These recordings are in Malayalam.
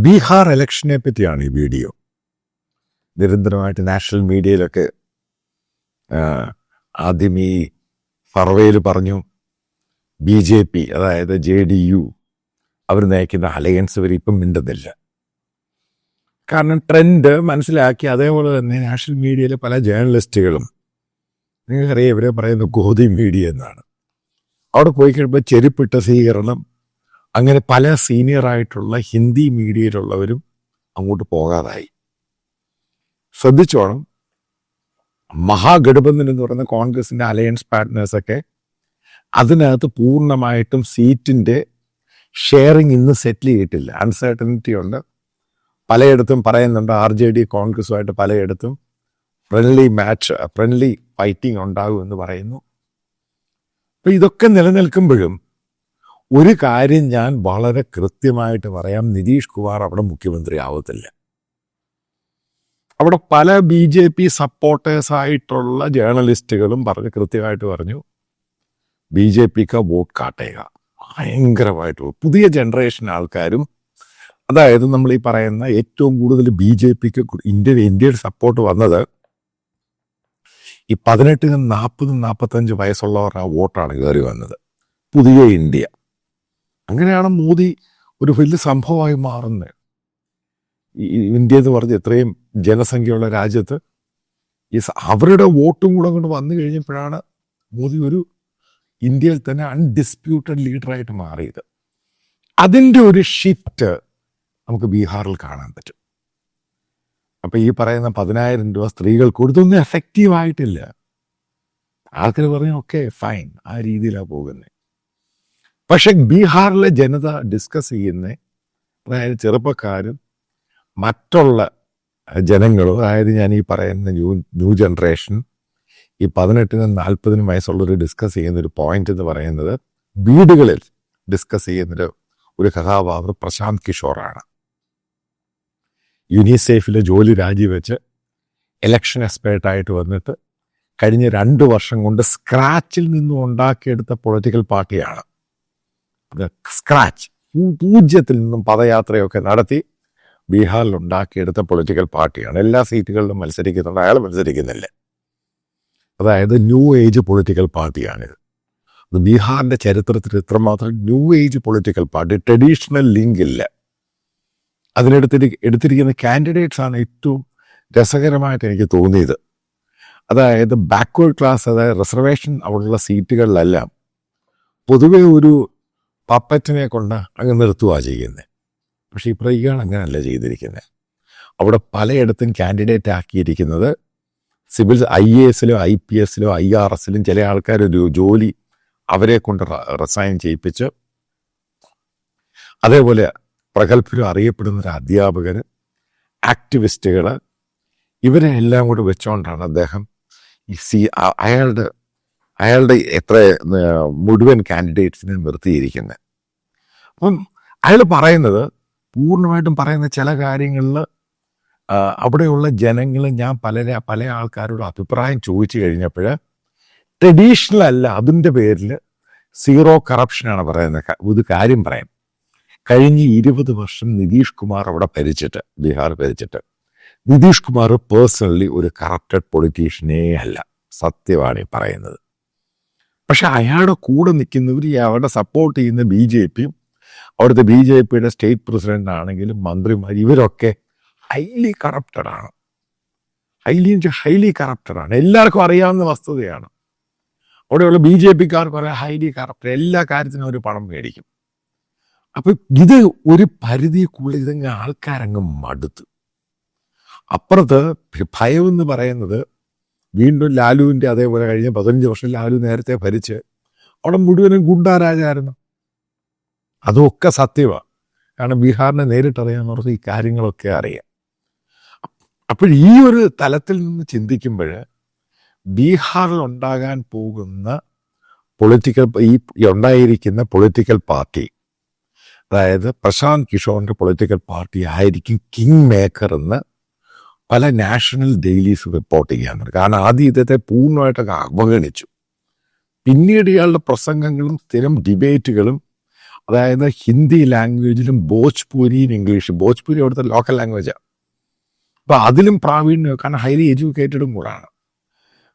ബീഹാർ ഇലക്ഷനെ പറ്റിയാണ് ഈ വീഡിയോ. നിരന്തരമായിട്ട് നാഷണൽ മീഡിയയിലൊക്കെ ആദ്യം ഈ ഫർവേയിൽ പറഞ്ഞു BJP, അതായത് JDU, അവർ നയിക്കുന്ന അലയൻസ് വരെ ഇപ്പം മിണ്ടുന്നില്ല. കാരണം ട്രെൻഡ് മനസ്സിലാക്കി. അതേപോലെ തന്നെ നാഷണൽ മീഡിയയിലെ പല ജേർണലിസ്റ്റുകളും, നിങ്ങൾക്കറിയാം, ഇവരെ പറയുന്ന ഗോധി മീഡിയ എന്നാണ്. അവിടെ പോയി കഴിയുമ്പോൾ ചെരുപ്പിട്ട സ്വീകരണം, അങ്ങനെ പല സീനിയറായിട്ടുള്ള ഹിന്ദി മീഡിയയിലുള്ളവരും അങ്ങോട്ട് പോകാതായി. ശ്രദ്ധിച്ചോണം, മഹാഗഠബന്ധൻ എന്ന് പറയുന്ന കോൺഗ്രസിൻ്റെ അലയൻസ് പാർട്ട്നേഴ്സൊക്കെ അതിനകത്ത് പൂർണ്ണമായിട്ടും സീറ്റിൻ്റെ ഷെയറിങ് ഇന്ന് സെറ്റിൽ ചെയ്തിട്ടില്ല. അൺസർട്ടനിറ്റി ഉണ്ട്. പലയിടത്തും പറയുന്നുണ്ട് RJD കോൺഗ്രസുമായിട്ട് പലയിടത്തും ഫ്രണ്ട്ലി ഫൈറ്റിംഗ് ഉണ്ടാകും എന്ന് പറയുന്നു. അപ്പം ഇതൊക്കെ നിലനിൽക്കുമ്പോഴും ഒരു കാര്യം ഞാൻ വളരെ കൃത്യമായിട്ട് പറയാം, നിതീഷ് കുമാർ അവിടെ മുഖ്യമന്ത്രി ആവത്തില്ല. അവിടെ പല BJP സപ്പോർട്ടേഴ്സായിട്ടുള്ള ജേർണലിസ്റ്റുകളും കൃത്യമായിട്ട് പറഞ്ഞു, BJPക്ക് വോട്ട് കാട്ടേക. ഭയങ്കരമായിട്ട് പുതിയ ജനറേഷൻ ആൾക്കാരും, അതായത് നമ്മൾ ഈ പറയുന്ന ഏറ്റവും കൂടുതൽ BJPക്ക് ഇന്ത്യയുടെ സപ്പോർട്ട് വന്നത് ഈ 18, 40, 45 വയസ്സുള്ളവരുടെ ആ വോട്ടാണ് കയറി വന്നത്. പുതിയ ഇന്ത്യ. അങ്ങനെയാണ് മോദി ഒരു വലിയ സംഭവമായി മാറുന്നത്. ഈ ഇന്ത്യ എന്ന് പറഞ്ഞ് ഇത്രയും ജനസംഖ്യയുള്ള രാജ്യത്ത് അവരുടെ വോട്ടും കൂടെ കൊണ്ട് വന്നു കഴിഞ്ഞപ്പോഴാണ് മോദി ഒരു ഇന്ത്യയിൽ തന്നെ അൺഡിസ്പ്യൂട്ടഡ് ലീഡറായിട്ട് മാറിയത്. അതിൻ്റെ ഒരു ഷിഫ്റ്റ് നമുക്ക് ബീഹാറിൽ കാണാൻ പറ്റും. അപ്പം ഈ പറയുന്ന 10,000 രൂപ സ്ത്രീകൾക്ക് കൊടുത്തൊന്നും എഫക്റ്റീവായിട്ടില്ല. ആൾക്കാർ പറഞ്ഞു ഓക്കെ ഫൈൻ, ആ രീതിയിലാണ് പോകുന്നത്. പക്ഷെ ബീഹാറിലെ ജനത ഡിസ്കസ് ചെയ്യുന്ന, അതായത് ചെറുപ്പക്കാരും മറ്റുള്ള ജനങ്ങളും, അതായത് ഞാൻ ഈ പറയുന്ന ന്യൂ ജനറേഷൻ, ഈ 18-നും 40-നും വയസ്സുള്ളവർ ഡിസ്കസ് ചെയ്യുന്നൊരു പോയിന്റ് എന്ന് പറയുന്നത്, വീടുകളിൽ ഡിസ്കസ് ചെയ്യുന്നൊരു കഥാപാത്രം പ്രശാന്ത് കിഷോറാണ്. യുനിസെഫിലെ ജോലി രാജിവെച്ച് ഇലക്ഷൻ എക്സ്പേർട്ടായിട്ട് വന്നിട്ട് കഴിഞ്ഞ 2 വർഷം കൊണ്ട് സ്ക്രാച്ചിൽ നിന്നും ഉണ്ടാക്കിയെടുത്ത പൊളിറ്റിക്കൽ പാർട്ടിയാണ്. സ്ക്രാച്ച്, 0-ൽ നിന്നും പദയാത്രയൊക്കെ നടത്തി ബീഹാറിൽ ഉണ്ടാക്കിയെടുത്ത പൊളിറ്റിക്കൽ പാർട്ടിയാണ്. എല്ലാ സീറ്റുകളിലും മത്സരിക്കുന്നുണ്ട്, അയാൾ മത്സരിക്കുന്നില്ല. അതായത് ന്യൂ ഏജ് പൊളിറ്റിക്കൽ പാർട്ടിയാണിത്. അത് ബീഹാറിൻ്റെ ചരിത്രത്തിൽ ഇത്രമാത്രം new age political party, traditional link ഇല്ല. എടുത്തിരിക്കുന്ന കാൻഡിഡേറ്റ്സ് ആണ് ഏറ്റവും രസകരമായിട്ട് എനിക്ക് തോന്നിയത്. അതായത് ബാക്ക്വേർഡ് ക്ലാസ്, അതായത് റിസർവേഷൻ അവിടെയുള്ള സീറ്റുകളിലെല്ലാം പൊതുവെ ഒരു പപ്പറ്റിനെ കൊണ്ട് അങ്ങ് നിർത്തുക ചെയ്യുന്നത്. പക്ഷേ ഇയാൾ അങ്ങനെയല്ല ചെയ്തിരിക്കുന്നത്. അവിടെ പലയിടത്തും കാൻഡിഡേറ്റ് ആക്കിയിരിക്കുന്നത് സിവിൽ IASലോ IPSലോ IRSലും ചില ആൾക്കാരൊരു ജോലി അവരെ കൊണ്ട് റിസൈൻ ചെയ്യിപ്പിച്ച്, അതേപോലെ പ്രഗത്ഭരും അറിയപ്പെടുന്ന ഒരു അധ്യാപകർ, ആക്ടിവിസ്റ്റുകൾ, ഇവരെ എല്ലാം കൂടി വെച്ചുകൊണ്ടാണ് അദ്ദേഹം അയാളുടെ എത്ര മുഴുവൻ കാൻഡിഡേറ്റ്സിനെ നിർത്തിയിരിക്കുന്നത്. അപ്പം അയാൾ പറയുന്നത്, പൂർണ്ണമായിട്ടും പറയുന്ന ചില കാര്യങ്ങളിൽ അവിടെയുള്ള ജനങ്ങൾ, ഞാൻ പല ആൾക്കാരോട് അഭിപ്രായം ചോദിച്ചു കഴിഞ്ഞപ്പോൾ ട്രഡീഷണൽ അല്ല, അതിൻ്റെ പേരിൽ സീറോ കറപ്ഷനാണ് പറയുന്നത്. ഒരു കാര്യം പറയാം, കഴിഞ്ഞ 20 വർഷം നിതീഷ് കുമാർ അവിടെ ബീഹാർ ഭരിച്ചിട്ട് നിതീഷ് കുമാർ പേഴ്സണലി ഒരു കറപ്റ്റഡ് പൊളിറ്റീഷ്യനേ അല്ല. സത്യമാണ് ഈ പറയുന്നത്. പക്ഷെ അയാളുടെ കൂടെ നിൽക്കുന്നവർ, അവിടെ സപ്പോർട്ട് ചെയ്യുന്ന BJPയും, അവിടുത്തെ BJPയുടെ സ്റ്റേറ്റ് പ്രസിഡന്റ് ആണെങ്കിലും മന്ത്രിമാർ, ഇവരൊക്കെ ഹൈലി കറപ്റ്റഡാണ്. ഹൈലി കറപ്റ്റഡാണ്. എല്ലാവർക്കും അറിയാവുന്ന വസ്തുതയാണ്. അവിടെയുള്ള BJPക്കാർ കുറേ ഹൈലി കറപ്റ്റഡ്, എല്ലാ കാര്യത്തിനും ഒരു പണം മേടിക്കും. അപ്പം ഇത് ഒരു പരിധിക്കുള്ളിൽ ഇതങ്ങ് ആൾക്കാരങ്ങ് മടുത്തു. അപ്പുറത്ത് ഭയം എന്ന് പറയുന്നത്, വീണ്ടും ലാലുവിൻ്റെ അതേപോലെ കഴിഞ്ഞ 15 വർഷം ലാലു നേരത്തെ ഭരിച്ച് അവിടെ മുഴുവനും ഗുണ്ടാരാജായിരുന്നു. അതൊക്കെ സത്യമാണ്. കാരണം ബീഹാറിനെ നേരിട്ടറിയാവുന്നവർക്ക് ഈ കാര്യങ്ങളൊക്കെ അറിയാം. അപ്പോൾ ഈ ഒരു തലത്തിൽ നിന്ന് ചിന്തിക്കുമ്പോൾ ബീഹാറിൽ ഉണ്ടാകാൻ പോകുന്ന ഉണ്ടായിരിക്കുന്ന പൊളിറ്റിക്കൽ പാർട്ടി, അതായത് പ്രശാന്ത് കിഷോറിൻ്റെ പൊളിറ്റിക്കൽ പാർട്ടി ആയിരിക്കും കിങ് മേക്കർ എന്ന് പല നാഷണൽ ഡെയിലീസ് റിപ്പോർട്ട് ചെയ്യാൻ തുടങ്ങി. കാരണം ആദ്യം ഇദ്ദേഹത്തെ പൂർണ്ണമായിട്ടൊക്കെ അവഗണിച്ചു. പിന്നീട് ഇയാളുടെ പ്രസംഗങ്ങളും സ്ഥിരം ഡിബേറ്റുകളും അതായത് ഹിന്ദി ലാംഗ്വേജിലും ഭോജ്പൂരിയും ഇംഗ്ലീഷും. ഭോജ്പൂരി അവിടുത്തെ ലോക്കൽ ലാംഗ്വേജാണ്. അപ്പം അതിലും പ്രാവീണ്യം, കാരണം ഹൈലി എഡ്യൂക്കേറ്റഡും കൂടാണ്.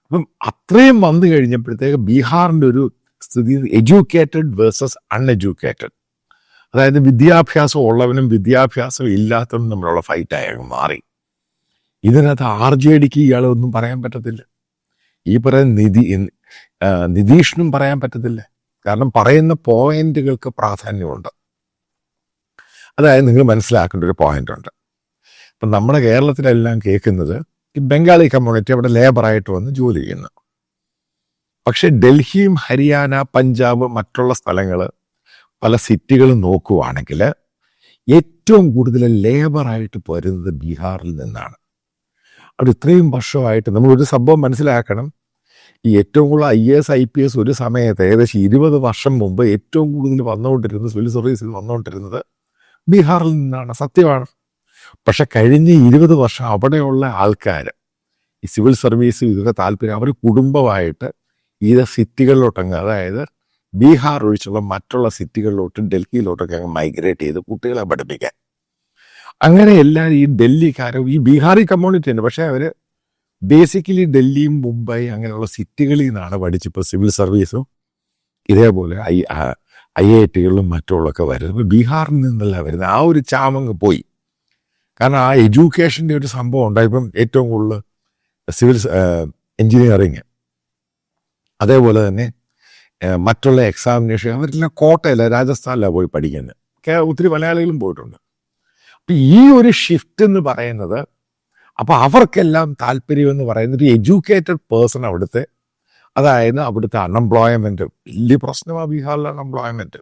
അപ്പം അത്രയും വന്നു കഴിഞ്ഞപ്പോഴത്തേക്ക് ബീഹാറിൻ്റെ ഒരു സ്ഥിതി എഡ്യൂക്കേറ്റഡ് വേഴ്സസ് അൺഎഡ്യൂക്കേറ്റഡ്, അതായത് വിദ്യാഭ്യാസം ഉള്ളവനും വിദ്യാഭ്യാസം ഇല്ലാത്തവനും തമ്മിലുള്ള ഫൈറ്റായി മാറി. ഇതിനകത്ത് RJDക്ക് ഇയാളെ ഒന്നും പറയാൻ പറ്റത്തില്ല. ഈ പറയുന്ന നിതീഷിനും പറയാൻ പറ്റത്തില്ല. കാരണം പറയുന്ന പോയിന്റുകൾക്ക് പ്രാധാന്യമുണ്ട്. അതായത് നിങ്ങൾ മനസ്സിലാക്കേണ്ട ഒരു പോയിന്റ് ഉണ്ട്. ഇപ്പം നമ്മുടെ കേരളത്തിലെല്ലാം കേൾക്കുന്നത് ഈ ബംഗാളി കമ്മ്യൂണിറ്റി അവിടെ ലേബറായിട്ട് വന്ന് ജോലി ചെയ്യുന്നു. പക്ഷെ ഡൽഹിയും ഹരിയാന, പഞ്ചാബ്, മറ്റുള്ള സ്ഥലങ്ങൾ, പല സിറ്റികളും നോക്കുവാണെങ്കിൽ ഏറ്റവും കൂടുതൽ ലേബറായിട്ട് വരുന്നത് ബീഹാറിൽ നിന്നാണ്. അവിടെ ഇത്രയും വർഷമായിട്ട് നമ്മളൊരു സംഭവം മനസ്സിലാക്കണം. ഈ ഏറ്റവും കൂടുതൽ IAS IPS ഒരു സമയത്ത് ഏകദേശം 20 വർഷം മുമ്പ് ഏറ്റവും കൂടുതൽ വന്നുകൊണ്ടിരുന്നത്, സിവിൽ സർവീസിൽ വന്നുകൊണ്ടിരുന്നത് ബീഹാറിൽ നിന്നാണ്. സത്യമാണ്. പക്ഷെ കഴിഞ്ഞ 20 വർഷം അവിടെയുള്ള ആൾക്കാർ ഈ സിവിൽ സർവീസ് ഇതൊക്കെ താല്പര്യം, അവർ കുടുംബമായിട്ട് ഈ സിറ്റികളിലോട്ടങ്ങ്, അതായത് ബീഹാർ ഒഴിച്ചുള്ള മറ്റുള്ള സിറ്റികളിലോട്ടും ഡൽഹിയിലോട്ടൊക്കെ അങ്ങ് മൈഗ്രേറ്റ് ചെയ്ത് കുട്ടികളെ പഠിപ്പിക്കാൻ. അങ്ങനെ എല്ലാവരും ഈ ഡൽഹിക്കാരും ഈ ബീഹാറി കമ്മ്യൂണിറ്റി ഉണ്ട്. പക്ഷേ അവർ ബേസിക്കലി ഡൽഹിയും മുംബൈ അങ്ങനെയുള്ള സിറ്റികളിൽ നിന്നാണ് പഠിച്ചിപ്പോൾ സിവിൽ സർവീസും ഇതേപോലെ IITകളിലും മറ്റുള്ളതൊക്കെ വരുന്നത്. ബീഹാറിൽ നിന്നല്ല വരുന്നത്. ആ ഒരു ചാമങ്ങ് പോയി. കാരണം ആ എഡ്യൂക്കേഷൻ്റെ ഒരു സംഭവം ഉണ്ടായിപ്പം ഏറ്റവും കൂടുതൽ സിവിൽ എൻജിനീയറിങ്, അതേപോലെ തന്നെ മറ്റുള്ള എക്സാമിനേഷൻ അവരെല്ലാം കോട്ടയില, രാജസ്ഥാനിലാണ് പോയി പഠിക്കുന്നത്. ഒത്തിരി മലയാളികളും പോയിട്ടുണ്ട്. അപ്പം ഈ ഒരു ഷിഫ്റ്റ് എന്ന് പറയുന്നത്, അപ്പോൾ അവർക്കെല്ലാം താല്പര്യമെന്ന് പറയുന്നത് ഒരു എഡ്യൂക്കേറ്റഡ് പേഴ്സൺ അവിടുത്തെ, അതായത് അവിടുത്തെ അൺഎംപ്ലോയ്മെൻറ്റ് വലിയ പ്രശ്നമാണ് ബീഹാറിലെ അൺഎംപ്ലോയ്മെൻറ്റ്.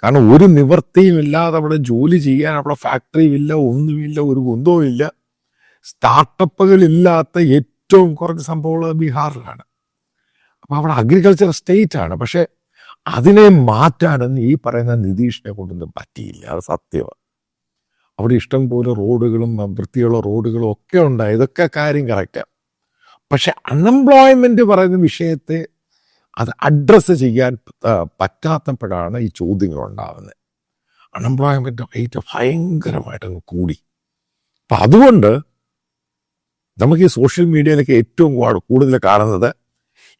കാരണം ഒരു നിവൃത്തിയും ഇല്ലാതെ അവിടെ ജോലി ചെയ്യാൻ അവിടെ ഫാക്ടറിയും ഇല്ല, ഒന്നുമില്ല, ഒരു കുന്തവും ഇല്ല. സ്റ്റാർട്ടപ്പുകളില്ലാത്ത ഏറ്റവും കുറച്ച് സംഭവങ്ങൾ ബീഹാറിലാണ്. അപ്പം അവിടെ അഗ്രികൾച്ചർ സ്റ്റേറ്റ് ആണ്. പക്ഷെ അതിനെ മാറ്റാനൊന്നും ഈ പറയുന്ന നിതീഷിനെ കൊണ്ടൊന്നും പറ്റിയില്ല. അത് സത്യമാണ്. അവിടെ ഇഷ്ടം പോലെ റോഡുകളും വൃത്തിയുള്ള റോഡുകളും ഒക്കെ ഉണ്ടായി. ഇതൊക്കെ കാര്യം കറക്റ്റാണ്. പക്ഷെ അൺഎംപ്ലോയ്മെൻറ്റ് പറയുന്ന വിഷയത്തെ അത് അഡ്രസ്സ് ചെയ്യാൻ പറ്റാത്തപ്പോഴാണ് ഈ ചോദ്യങ്ങൾ ഉണ്ടാകുന്നത്. അൺഎംപ്ലോയ്മെൻറ്റ് റേറ്റ് ഭയങ്കരമായിട്ടങ്ങ് കൂടി. അപ്പം അതുകൊണ്ട് നമുക്ക് ഈ സോഷ്യൽ മീഡിയയിലൊക്കെ ഏറ്റവും കൂടുതൽ കാണുന്നത്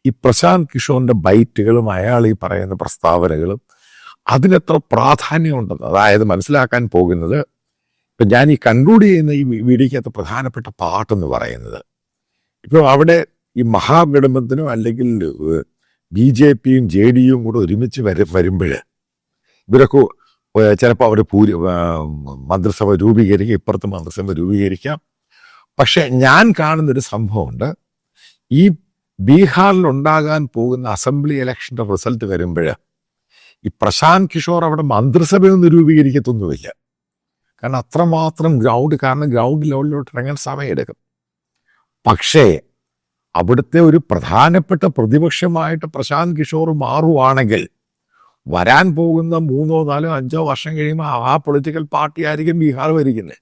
ഈ പ്രശാന്ത് കിഷോറിൻ്റെ ബൈറ്റുകളും അയാൾ ഈ പറയുന്ന പ്രസ്താവനകളും അതിനെത്ര പ്രാധാന്യമുണ്ടെന്ന് അതായത് മനസ്സിലാക്കാൻ പോകുന്നത്. ഇപ്പം ഞാൻ ഈ കൺക്ലൂഡ് ചെയ്യുന്ന ഈ വീഡിയോയ്ക്കകത്ത് പ്രധാനപ്പെട്ട പാട്ടെന്ന് പറയുന്നത്, ഇപ്പോൾ അവിടെ ഈ മഹാഗഠബന്ധനോ അല്ലെങ്കിൽ BJPയും JDUവും കൂടെ ഒരുമിച്ച് വരുമ്പോൾ ഇവരൊക്കെ ചിലപ്പോൾ അവർ മന്ത്രിസഭ രൂപീകരിക്കുക, ഇപ്പുറത്ത് മന്ത്രിസഭ രൂപീകരിക്കാം. പക്ഷെ ഞാൻ കാണുന്നൊരു സംഭവമുണ്ട്. ഈ ബീഹാറിൽ ഉണ്ടാകാൻ പോകുന്ന അസംബ്ലി ഇലക്ഷൻ്റെ റിസൾട്ട് വരുമ്പോൾ ഈ പ്രശാന്ത് കിഷോർ അവിടെ മന്ത്രിസഭയൊന്നും രൂപീകരിക്കത്തൊന്നുമില്ല. കാരണം അത്രമാത്രം കാരണം ഗ്രൗണ്ട് ലെവലിലോട്ട് ഇറങ്ങാൻ സമയമെടുക്കും. പക്ഷേ അവിടുത്തെ ഒരു പ്രധാനപ്പെട്ട പ്രതിപക്ഷമായിട്ട് പ്രശാന്ത് കിഷോർ മാറുവാണെങ്കിൽ വരാൻ പോകുന്ന 3, 4, 5 വർഷം കഴിയുമ്പോൾ ആ പൊളിറ്റിക്കൽ പാർട്ടി ആയിരിക്കും ബീഹാർ ഭരിക്കുന്നത്.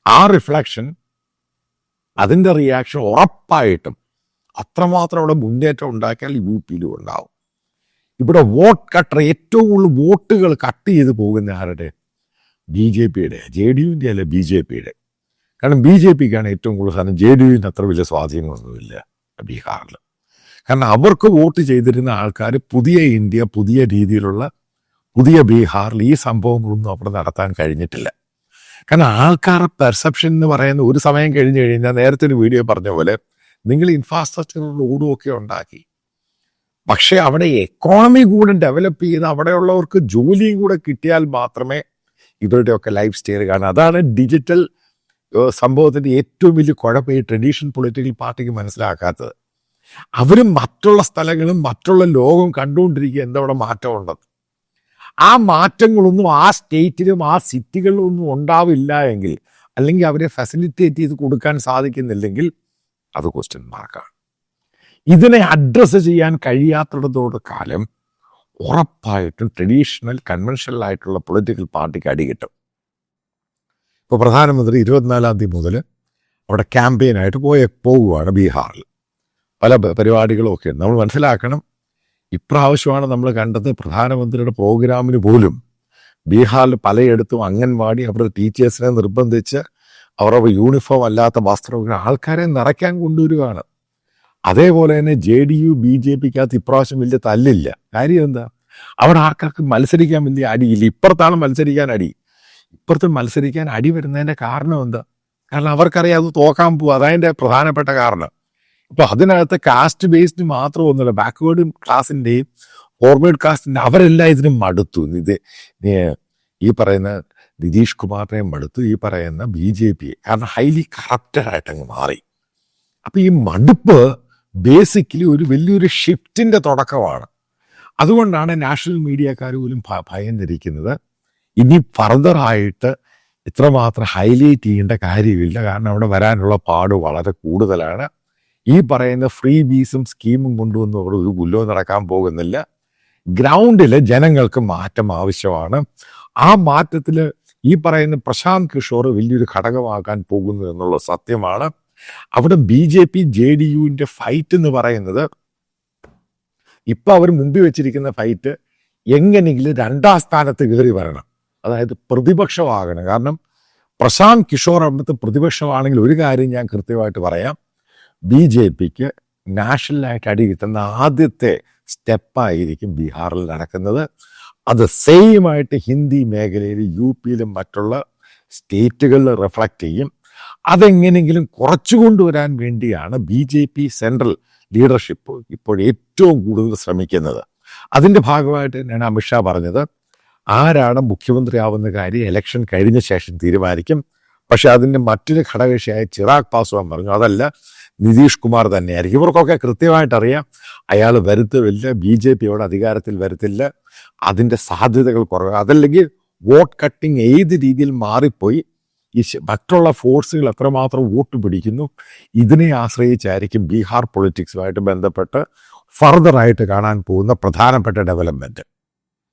ആ റിഫ്ലക്ഷൻ, അതിൻ്റെ റിയാക്ഷൻ ഉറപ്പായിട്ടും അത്രമാത്രം അവിടെ മുന്നേറ്റം ഉണ്ടാക്കിയാൽ UPയിലും ഉണ്ടാവും. ഇവിടെ വോട്ട് കട്ടർ ഏറ്റവും കൂടുതൽ വോട്ടുകൾ കട്ട് ചെയ്ത് പോകുന്ന ആരുടെ? BJPയുടെ, JDUവിൻ്റെ അല്ല BJPയുടെ. കാരണം BJPക്കാണ് ഏറ്റവും കൂടുതൽ സാധനം. JDUവിന് അത്ര വലിയ സ്വാധീനമൊന്നുമില്ല ബീഹാറിൽ. കാരണം അവർക്ക് വോട്ട് ചെയ്തിരുന്ന ആൾക്കാർ പുതിയ ഇന്ത്യ, പുതിയ രീതിയിലുള്ള പുതിയ ബീഹാറിൽ ഈ സംഭവങ്ങളൊന്നും അവിടെ നടത്താൻ കഴിഞ്ഞിട്ടില്ല. കാരണം ആൾക്കാരുടെ പെർസെപ്ഷൻ എന്ന് പറയുന്ന ഒരു സമയം കഴിഞ്ഞ് കഴിഞ്ഞാൽ നേരത്തെ ഒരു വീഡിയോ പറഞ്ഞ പോലെ നിങ്ങൾ ഇൻഫ്രാസ്ട്രക്ചർ റോഡും ഒക്കെ ഉണ്ടാക്കി, പക്ഷേ അവിടെ എക്കോണമി കൂടെ ഡെവലപ്പ് ചെയ്ത് അവിടെയുള്ളവർക്ക് ജോലിയും കൂടെ കിട്ടിയാൽ മാത്രമേ ഇവരുടെയൊക്കെ ലൈഫ് സ്റ്റൈൽ കാണാം. അതാണ് ഡിജിറ്റൽ സംഭവത്തിൻ്റെ ഏറ്റവും വലിയ കുഴപ്പം ഈ ട്രഡീഷണൽ പൊളിറ്റിക്കൽ പാർട്ടിക്ക് മനസ്സിലാക്കാത്തത്. അവരും മറ്റുള്ള സ്ഥലങ്ങളും മറ്റുള്ള ലോകവും കണ്ടുകൊണ്ടിരിക്കുക എന്തവിടെ മാറ്റമുണ്ടെന്ന്. ആ മാറ്റങ്ങളൊന്നും ആ സ്റ്റേറ്റിലും ആ സിറ്റികളിലും ഒന്നും ഉണ്ടാവില്ല എങ്കിൽ, അല്ലെങ്കിൽ അവരെ ഫെസിലിറ്റേറ്റ് ചെയ്ത് കൊടുക്കാൻ സാധിക്കുന്നില്ലെങ്കിൽ അത് ക്വസ്റ്റ്യൻ മാർക്കാണ്. ഇതിനെ അഡ്രസ്സ് ചെയ്യാൻ കഴിയാത്തിടത്തോട് കാലം ഉറപ്പായിട്ടും ട്രഡീഷണൽ കൺവെൻഷണൽ ആയിട്ടുള്ള പൊളിറ്റിക്കൽ പാർട്ടിക്ക് അടി കിട്ടും. ഇപ്പോൾ പ്രധാനമന്ത്രി 24-ാം തീയതി മുതൽ അവിടെ ക്യാമ്പയിനായിട്ട് പോവുകയാണ് ബീഹാറിൽ. പല പരിപാടികളും ഒക്കെ ഉണ്ട്. നമ്മൾ മനസ്സിലാക്കണം, ഇപ്രാവശ്യമാണ് നമ്മൾ കണ്ടത് പ്രധാനമന്ത്രിയുടെ പ്രോഗ്രാമിന് പോലും ബീഹാറിൽ പലയിടത്തും അംഗൻവാടി അവരുടെ ടീച്ചേഴ്സിനെ നിർബന്ധിച്ച് അവരുടെ യൂണിഫോം അല്ലാത്ത വസ്ത്രങ്ങൾ ആൾക്കാരെ നിറയ്ക്കാൻ കൊണ്ടുവരികയാണ്. അതേപോലെ തന്നെ JDU BJPക്കകത്ത് ഇപ്രാവശ്യം വലിയ തല്ലില്ല. കാര്യം എന്താ? അവിടെ ആൾക്കാർക്ക് മത്സരിക്കാൻ വലിയ അടിയില്ല. ഇപ്പുറത്താണ് മത്സരിക്കാൻ അടി. ഇപ്പുറത്ത് മത്സരിക്കാൻ അടി വരുന്നതിൻ്റെ കാരണം എന്താ? കാരണം അവർക്കറിയാം അത് തോക്കാൻ പോവുക. അതതിൻ്റെ പ്രധാനപ്പെട്ട കാരണം. ഇപ്പൊ അതിനകത്ത് കാസ്റ്റ് ബേസ്ഡ് മാത്രമൊന്നുമില്ല, ബാക്ക്വേർഡ് ക്ലാസിൻ്റെയും ഫോർവേഡ് കാസ്റ്റിൻ്റെ അവരെല്ലാം ഇതിനും മടുത്തു. ഈ പറയുന്ന നിതീഷ് കുമാറിനെയും മടുത്തു, ഈ പറയുന്ന BJP, കാരണം ഹൈലി കറപ്റ്റഡായിട്ട് അങ്ങ് മാറി. അപ്പൊ ഈ മടുപ്പ് ബേസിക്കലി ഒരു വലിയൊരു ഷിഫ്റ്റിന്റെ തുടക്കമാണ്. അതുകൊണ്ടാണ് നാഷണൽ മീഡിയക്കാർ പോലും ഭയന്നിരിക്കുന്നത്. ഇനി ഫർദറായിട്ട് ഇത്രമാത്രം ഹൈലൈറ്റ് ചെയ്യേണ്ട കാര്യമില്ല, കാരണം അവിടെ വരാനുള്ള പാട് വളരെ കൂടുതലാണ്. ഈ പറയുന്ന ഫ്രീ വീസും സ്കീമും കൊണ്ടുവന്ന് അവിടെ ഒരു പുല്ലോ നടക്കാൻ പോകുന്നില്ല. ഗ്രൗണ്ടിൽ ജനങ്ങൾക്ക് മാറ്റം ആവശ്യമാണ്. ആ മാറ്റത്തിൽ ഈ പറയുന്ന പ്രശാന്ത് കിഷോർ വലിയൊരു ഘടകമാകാൻ പോകുന്നു എന്നുള്ള സത്യമാണ്. അവിടെ BJP JDUവിൻ്റെ ഫൈറ്റ് എന്ന് പറയുന്നത്, ഇപ്പൊ അവർ മുമ്പിൽ വെച്ചിരിക്കുന്ന ഫൈറ്റ് എങ്ങനെയെങ്കിലും 2ാം സ്ഥാനത്ത് കയറി വരണം, അതായത് പ്രതിപക്ഷമാകണം. കാരണം പ്രശാന്ത് കിഷോർ അവിടുത്തെ പ്രതിപക്ഷമാണെങ്കിൽ ഒരു കാര്യം ഞാൻ കൃത്യമായിട്ട് പറയാം, BJPക്ക് നാഷണലായിട്ട് അടി കിട്ടുന്ന ആദ്യത്തെ സ്റ്റെപ്പായിരിക്കും ബീഹാറിൽ നടക്കുന്നത്. അത് സെയിമായിട്ട് ഹിന്ദി മേഖലയിൽ UPയിലും മറ്റുള്ള സ്റ്റേറ്റുകളിൽ റിഫ്ലക്റ്റ് ചെയ്യും. അതെങ്ങനെയെങ്കിലും കുറച്ചു കൊണ്ടുവരാൻ വേണ്ടിയാണ് BJP സെൻട്രൽ ലീഡർഷിപ്പ് ഇപ്പോൾ ഏറ്റവും കൂടുതൽ ശ്രമിക്കുന്നത്. അതിൻ്റെ ഭാഗമായിട്ട് തന്നെയാണ് അമിത്ഷാ പറഞ്ഞത്, ആരാണ് മുഖ്യമന്ത്രിയാവുന്ന കാര്യം ഇലക്ഷൻ കഴിഞ്ഞ ശേഷം തീരുമാനിക്കും. പക്ഷെ അതിൻ്റെ മറ്റൊരു ഘടകകക്ഷിയായ ചിറാഗ് പാസ്വാൻ പറഞ്ഞു, അതല്ല, നിതീഷ് കുമാർ തന്നെയായിരിക്കും. ഇവർക്കൊക്കെ കൃത്യമായിട്ട് അറിയാം അയാൾ വരുത്തില്ല, BJPയോട് അധികാരത്തിൽ വരുത്തില്ല, അതിൻ്റെ സാധ്യതകൾ കുറവ്. അതല്ലെങ്കിൽ വോട്ട് കട്ടിങ് ഏത് രീതിയിൽ മാറിപ്പോയി, ഈ മറ്റുള്ള ഫോഴ്സുകൾ എത്രമാത്രം വോട്ട് പിടിക്കുന്നു, ഇതിനെ ആശ്രയിച്ചായിരിക്കും ബീഹാർ പൊളിറ്റിക്സുമായിട്ട് ബന്ധപ്പെട്ട് ഫർദറായിട്ട് കാണാൻ പോകുന്ന പ്രധാനപ്പെട്ട ഡെവലപ്മെൻറ്റ്.